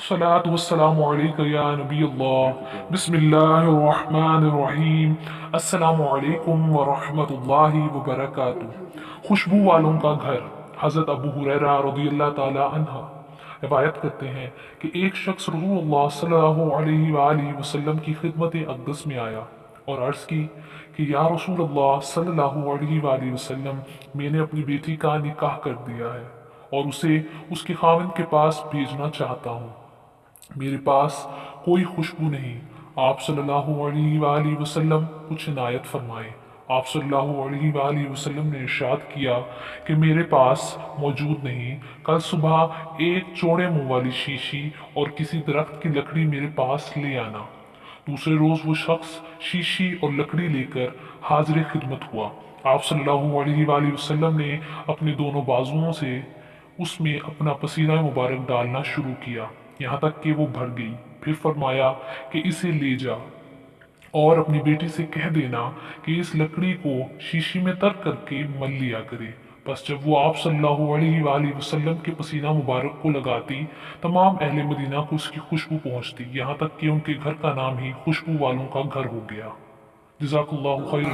अस्सलातु वस्सलामु अलैका या नबी अल्लाह बिस्मिल्लाहिर्रहमानिर्रहीम अस्सलामु अलैकुम व रहमतुल्लाहि व बरकातुहू। खुशबू वालों का घर। हज़रत अबू हुरैरा रज़ियल्लाहु ताला अन्हा रिवायत करते हैं कि एक शख्स रसूलुल्लाह सल्लल्लाहु अलैहि वसल्लम की खिदमत अक़दस में आया और अर्ज़ की कि या रसूलल्लाह सल्लल्लाहु अलैहि वसल्लम, मैंने अपनी बेटी का निकाह कर दिया है और उसे उसके खाविंद के पास भेजना चाहता हूँ। मेरे पास कोई खुशबू नहीं। आप सल्लल्लाहु अलैहि वसल्लम कुछ इनायत फरमाएं। आप सल्लल्लाहु अलैहि वसल्लम ने इरशाद किया कि मेरे पास मौजूद नहीं। कल सुबह एक चौड़े मुंह वाली शीशी और किसी दरख्त की लकड़ी मेरे पास ले आना। दूसरे रोज वो शख्स शीशी और लकड़ी लेकर हाजिर खिदमत हुआ। आप सल्लल्लाहु अलैहि वसल्लम ने अपने दोनों बाजुओं से उसमें अपना पसीना मुबारक डालना शुरू किया, यहाँ तक कि वो भर गई। फिर फरमाया कि इसे ले जा और अपनी बेटी से कह देना कि इस लकड़ी को शीशी में तर करके मल लिया करे। बस जब वो आप सल्लल्लाहु अलैहि वसल्लम के पसीना मुबारक को लगाती, तमाम अहले मदीना को उसकी खुशबू पहुंचती, यहाँ तक कि उनके घर का नाम ही खुशबू वालों का घर हो गया। जज़ाकल्लाहु खैरन।